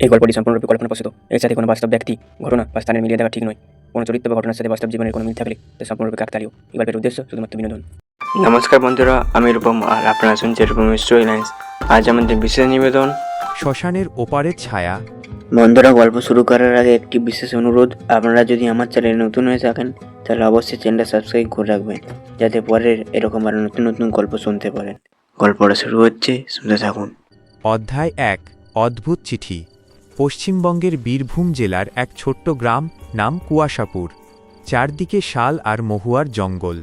এই গল্পটি সম্পূর্ণরূপে কল্পনাপ্রসূত। এর সাথে কোনো বাস্তব ব্যক্তি, ঘটনা বা স্থানের মিলিয়ে দেওয়া ঠিক নয়। কোনো চরিত্র বা ঘটনার সাথে বাস্তব জীবনের কোনো মিল থাকলে তা সম্পূর্ণরূপে কাকতালীয়। এই গল্পের উদ্দেশ্য শুধুমাত্র বিনোদন। নমস্কার বন্ধুরা, আমি রূপম আর আপনারা শুনছেন রূপম স্টোরি লাইন্স। আজ আমাদের বিশেষ নিবেদন শ্মশানের ওপারের ছায়া। বন্ধুরা, গল্প শুরু করার আগে একটি বিশেষ অনুরোধ, আপনারা যদি আমার চ্যানেলে নতুন হয়ে থাকেন তাহলে অবশ্যই চ্যানেলটা সাবস্ক্রাইব করে রাখবেন, যাতে পরের এরকম আরও নতুন নতুন গল্প শুনতে পারেন। গল্পটা শুরু হচ্ছে, শুনতে থাকুন। অধ্যায় ১। অদ্ভুত চিঠি। পশ্চিমবঙ্গের বীরভূম জেলার এক ছোট্ট গ্রাম, নাম কুয়াশাপুর। চারদিকে শাল আর মহুয়ার জঙ্গল।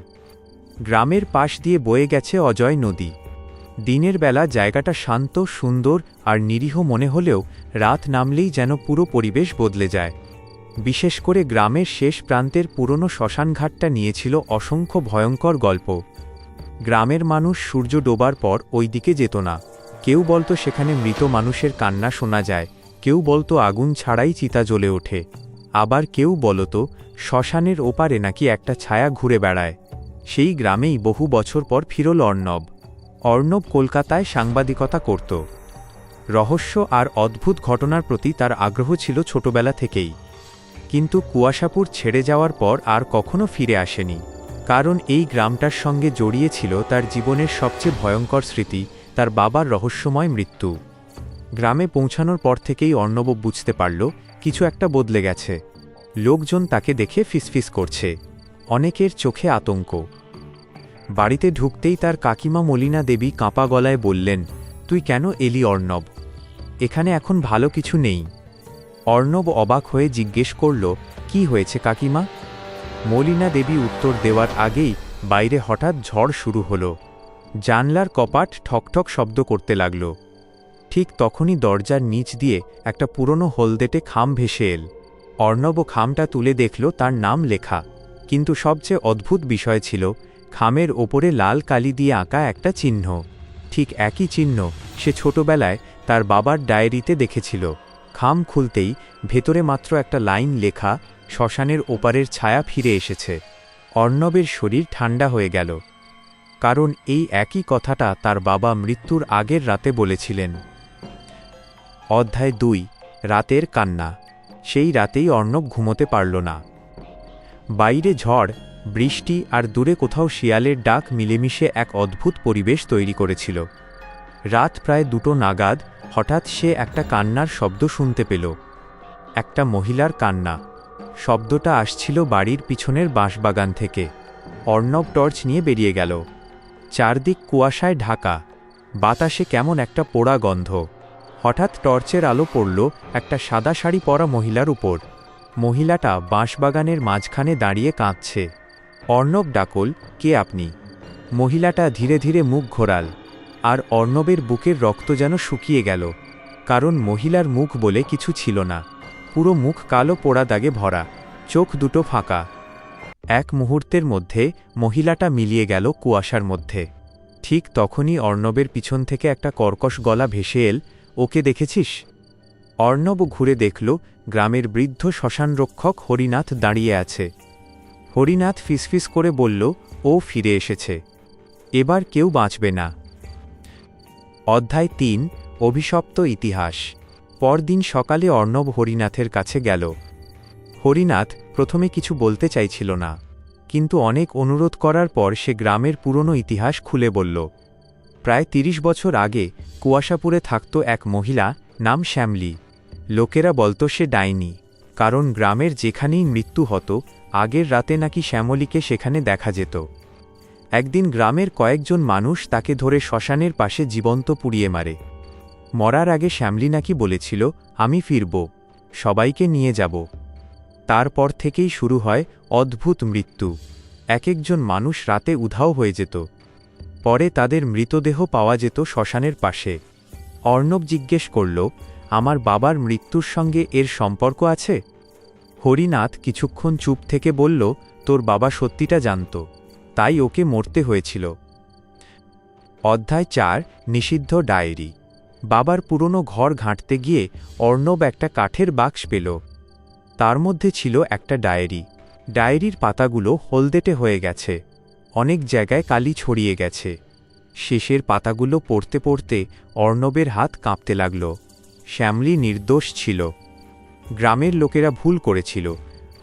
গ্রামের পাশ দিয়ে বয়ে গেছে অজয় নদী। দিনের বেলা জায়গাটা শান্ত, সুন্দর আর নিরীহ মনে হলেও রাত নামলেই যেন পুরো পরিবেশ বদলে যায়। বিশেষ করে গ্রামের শেষ প্রান্তের পুরনো শ্মশানঘাটটা নিয়েছিল অসংখ্য ভয়ঙ্কর গল্প। গ্রামের মানুষ সূর্য ডোবার পর ওই দিকে যেত না। কেউ বলতো সেখানে মৃত মানুষের কান্না শোনা যায়, কেউ বলতো আগুন ছাড়াই চিতা জ্বলে ওঠে, আবার কেউ বলতো শ্মশানের ওপারে নাকি একটা ছায়া ঘুরে বেড়ায়। সেই গ্রামেই বহু বছর পর ফিরল অর্ণব। অর্ণব কলকাতায় সাংবাদিকতা করত। রহস্য আর অদ্ভুত ঘটনার প্রতি তার আগ্রহ ছিল ছোটবেলা থেকেই। কিন্তু কুয়াশাপুর ছেড়ে যাওয়ার পর আর কখনো ফিরে আসেনি, কারণ এই গ্রামটার সঙ্গে জড়িয়ে ছিল তার জীবনের সবচেয়ে ভয়ঙ্কর স্মৃতি, তার বাবার রহস্যময় মৃত্যু। গ্রামে পৌঁছানোর পর থেকেই অর্ণব বুঝতে পারল কিছু একটা বদলে গেছে। লোকজন তাকে দেখে ফিসফিস করছে, অনেকের চোখে আতঙ্ক। বাড়িতে ঢুকতেই তার কাকিমা মলিনা দেবী কাঁপা গলায় বললেন, তুই কেন এলি অর্ণব? এখানে এখন ভালো কিছু নেই। অর্ণব অবাক হয়ে জিজ্ঞেস করল, কি হয়েছে কাকিমা? মলিনা দেবী উত্তর দেওয়ার আগেই বাইরে হঠাৎ ঝড় শুরু হলো। জানলার কপাট ঠকঠক শব্দ করতে লাগল। ঠিক তখনই দরজার নিচ দিয়ে একটা পুরনো হলদেটে খাম ভেসে এল। অর্ণব খামটা তুলে দেখল তার নাম লেখা, কিন্তু সবচেয়ে অদ্ভুত বিষয় ছিল খামের ওপরে লাল কালি দিয়ে আঁকা একটা চিহ্ন। ঠিক একই চিহ্ন সে ছোটবেলায় তার বাবার ডায়েরিতে দেখেছিল। খাম খুলতেই ভেতরে মাত্র একটা লাইন লেখা, শ্মশানের ওপারের ছায়া ফিরে এসেছে। অর্ণবের শরীর ঠান্ডা হয়ে গেল, কারণ এই একই কথাটা তার বাবা মৃত্যুর আগের রাতে বলেছিলেন। অধ্যায় ২। রাতের কান্না। সেই রাতেই অর্ণব ঘুমোতে পারল না। বাইরে ঝড়, বৃষ্টি আর দূরে কোথাও শিয়ালের ডাক মিলেমিশে এক অদ্ভুত পরিবেশ তৈরি করেছিল। রাত প্রায় ২টো নাগাদ হঠাৎ সে একটা কান্নার শব্দ শুনতে পেল। একটা মহিলার কান্না। শব্দটা আসছিল বাড়ির পিছনের বাঁশবাগান থেকে। অর্ণব টর্চ নিয়ে বেরিয়ে গেল। চারদিক কুয়াশায় ঢাকা, বাতাসে কেমন একটা পোড়া গন্ধ। হঠাৎ টর্চের আলো পড়ল একটা সাদা শাড়ি পরা মহিলার উপর। মহিলাটা বাঁশবাগানের মাঝখানে দাঁড়িয়ে কাঁদছে। অর্ণব ডাকল, কে আপনি? মহিলাটা ধীরে ধীরে মুখ ঘোরাল, আর অর্ণবের বুকের রক্ত যেন শুকিয়ে গেল, কারণ মহিলার মুখ বলে কিছু ছিল না। পুরো মুখ কালো পোড়া দাগে ভরা, চোখ দুটো ফাঁকা। এক মুহূর্তের মধ্যে মহিলাটা মিলিয়ে গেল কুয়াশার মধ্যে। ঠিক তখনই অর্ণবের পিছন থেকে একটা কর্কশ গলা ভেসে এল, ওকে দেখেছিস? অর্ণব ঘুরে দেখল গ্রামের বৃদ্ধ শ্মশানরক্ষক হরিনাথ দাঁড়িয়ে আছে। হরিনাথ ফিসফিস করে বলল, ও ফিরে এসেছে, এবার কেউ বাঁচবে না। অধ্যায় ৩। অভিশপ্ত ইতিহাস। পরদিন সকালে অর্ণব হরিনাথের কাছে গেল। হরিনাথ প্রথমে কিছু বলতে চাইছিল না, কিন্তু অনেক অনুরোধ করার পর সে গ্রামের পুরনো ইতিহাস খুলে বলল। প্রায় ৩০ বছর আগে কুয়াশাপুরে থাকত এক মহিলা, নাম শ্যামলী। লোকেরা বলতো সে ডাইনি, কারণ গ্রামের যেখানেই মৃত্যু হতো আগের রাতে নাকি শ্যামলীকে সেখানে দেখা যেত। একদিন গ্রামের কয়েকজন মানুষ তাকে ধরে শ্মশানের পাশে জীবন্ত পুড়িয়ে মারে। মরার আগে শ্যামলী নাকি বলেছিল, আমি ফিরব, সবাইকে নিয়ে যাব। তারপর থেকেই শুরু হয় অদ্ভুত মৃত্যু। এক একজন মানুষ রাতে উধাও হয়ে যেত। পরে তাদের মৃতদেহ পাওয়া যেত শ্মশানের পাশে। অর্ণব জিজ্ঞেস করল, আমার বাবার মৃত্যুর সঙ্গে এর সম্পর্ক আছে? হরিনাথ কিছুক্ষণ চুপ থেকে বলল, তোর বাবা সত্যিটা জানত, তাই ওকে মরতে হয়েছিল। অধ্যায় ৪। নিষিদ্ধ ডায়েরি। বাবার পুরনো ঘর ঘাঁটতে গিয়ে অর্ণব একটা কাঠের বাক্স পেল। তার মধ্যে ছিল একটা ডায়েরি। ডায়েরির পাতাগুলো হলদেটে হয়ে গেছে, অনেক জায়গায় কালি ছড়িয়ে গেছে। শেষের পাতাগুলো পড়তে পড়তে অর্ণবের হাত কাঁপতে লাগল। শ্যামলী নির্দোষ ছিল। গ্রামের লোকেরা ভুল করেছিল।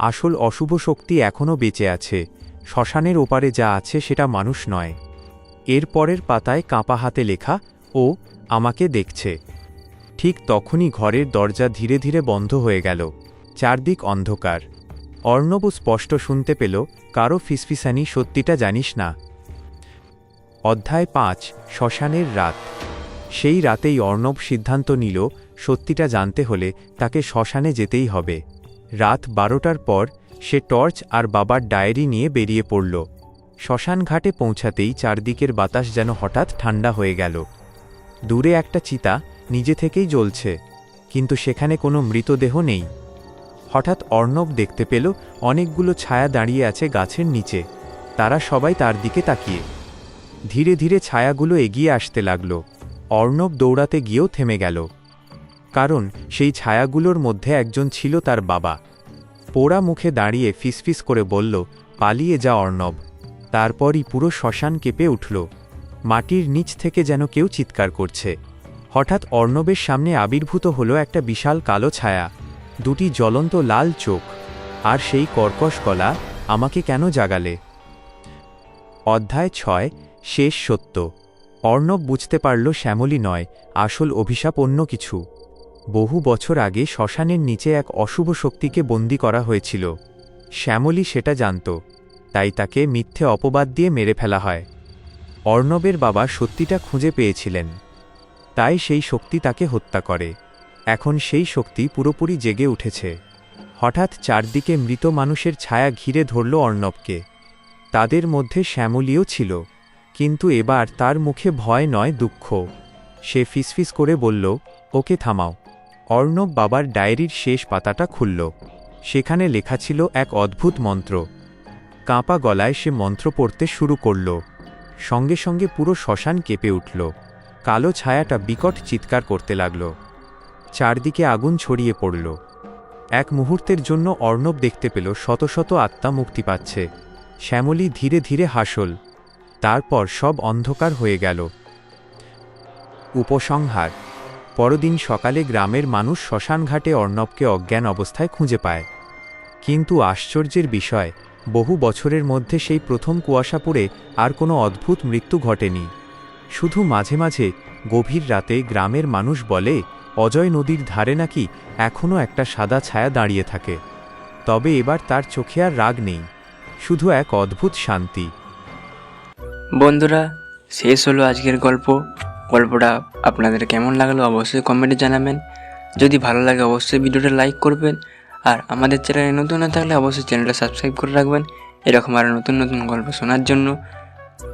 আসল অশুভ শক্তি এখনও বেঁচে আছে। শ্মশানের ওপারে যা আছে সেটা মানুষ নয়। এর পরের পাতায় কাঁপা হাতে লেখা, ও আমাকে দেখছে। ঠিক তখনই ঘরের দরজা ধীরে ধীরে বন্ধ হয়ে গেল। চারদিক অন্ধকার। অর্ণব স্পষ্ট শুনতে পেল কারো ফিসফিসানি, সত্যিটা জানিস না। অধ্যায় 5, শ্মশানের রাত। সেই রাতেই অর্ণব সিদ্ধান্ত নিল, সত্যিটা জানতে হলে তাকে শ্মশানে যেতেই হবে। রাত 12টার পর সে টর্চ আর বাবার ডায়েরি নিয়ে বেরিয়ে পড়ল। শ্মশান ঘাটে পৌঁছাতেই চারদিকের বাতাস যেন হঠাৎ ঠান্ডা হয়ে গেল। দূরে একটা চিতা নিজে থেকেই জ্বলছে, কিন্তু সেখানে কোনো মৃতদেহ নেই। হঠাৎ অর্ণব দেখতে পেল অনেকগুলো ছায়া দাঁড়িয়ে আছে গাছের নিচে। তারা সবাই তার দিকে তাকিয়ে। ধীরে ধীরে ছায়াগুলো এগিয়ে আসতে লাগল। অর্ণব দৌড়াতে গিয়েও থেমে গেল, কারণ সেই ছায়াগুলোর মধ্যে একজন ছিল তার বাবা। পোড়া মুখে দাঁড়িয়ে ফিসফিস করে বলল, পালিয়ে যা অর্ণব। তারপরই পুরো শ্মশান কেঁপে উঠল। মাটির নিচ থেকে যেন কেউ চিৎকার করছে। হঠাৎ অর্ণবের সামনে আবির্ভূত হলো একটা বিশাল কালো ছায়া, দুটি জ্বলন্ত লাল চোখ, আর সেই কর্কশ গলা, আমাকে কেন জাগালে? অধ্যায় 6, শেষ সত্য। অর্ণব বুঝতে পারল শ্যামলী নয়, আসল অভিশাপ অন্য কিছু। বহু বছর আগে শ্মশানের নিচে এক অশুভ শক্তিকে বন্দী করা হয়েছিল। শ্যামলী সেটা জানত, তাই তাকে মিথ্যে অপবাদ দিয়ে মেরে ফেলা হয়। অর্ণবের বাবা সত্যিটা খুঁজে পেয়েছিলেন, তাই সেই শক্তি তাকে হত্যা করে। এখন সেই শক্তি পুরোপুরি জেগে উঠেছে। হঠাৎ চারদিকে মৃত মানুষের ছায়া ঘিরে ধরল অর্ণবকে। তাদের মধ্যে শ্যামলীও ছিল, কিন্তু এবার তার মুখে ভয় নয়, দুঃখ। সে ফিসফিস করে বলল, ওকে থামাও। অর্ণব বাবার ডায়েরির শেষ পাতাটা খুলল। সেখানে লেখা ছিল এক অদ্ভুত মন্ত্র। কাঁপা গলায় সে মন্ত্র পড়তে শুরু করল। সঙ্গে সঙ্গে পুরো শ্মশান কেঁপে উঠল। কালো ছায়াটা বিকট চিৎকার করতে লাগল। চারদিকে আগুন ছড়িয়ে পড়ল। এক মুহূর্তের জন্য অর্ণব দেখতে পেল শত শত আত্মা মুক্তি পাচ্ছে। শ্যামলী ধীরে ধীরে হাসল। তারপর সব অন্ধকার হয়ে গেল। উপসংহার। পরদিন সকালে গ্রামের মানুষ শ্মশানঘাটে অর্ণবকে অজ্ঞান অবস্থায় খুঁজে পায়। কিন্তু আশ্চর্যের বিষয়, বহু বছরের মধ্যে সেই প্রথম কুয়াশা পড়ে আর কোনো অদ্ভুত মৃত্যু ঘটেনি। শুধু মাঝে মাঝে গভীর রাতে গ্রামের মানুষ বলে, অজয় নদীর ধারে নাকি এখনও একটা সাদা ছায়া দাঁড়িয়ে থাকে। তবে এবার তার চোখে আর রাগ নেই, শুধু এক অদ্ভুত শান্তি। বন্ধুরা, শেষ হলো আজকের গল্পটা আপনাদের কেমন লাগলো অবশ্যই কমেন্টে জানাবেন। যদি ভালো লাগে অবশ্যই ভিডিওটা লাইক করবেন, আর আমাদের চ্যানেলে নতুন না থাকলে অবশ্যই চ্যানেলটা সাবস্ক্রাইব করে রাখবেন এরকম আরও নতুন নতুন গল্প শোনার জন্য।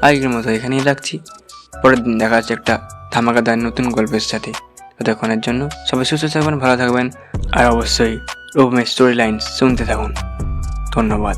আজকের মতো এখানেই রাখছি। পরের দিন দেখা যাচ্ছে একটা ধামাকাদার নতুন গল্পের সাথে। ততক্ষণের জন্য সবাই সুস্থ থাকবেন, ভালো থাকবেন, আর অবশ্যই রূপমের স্টোরি লাইন শুনতে থাকুন। ধন্যবাদ।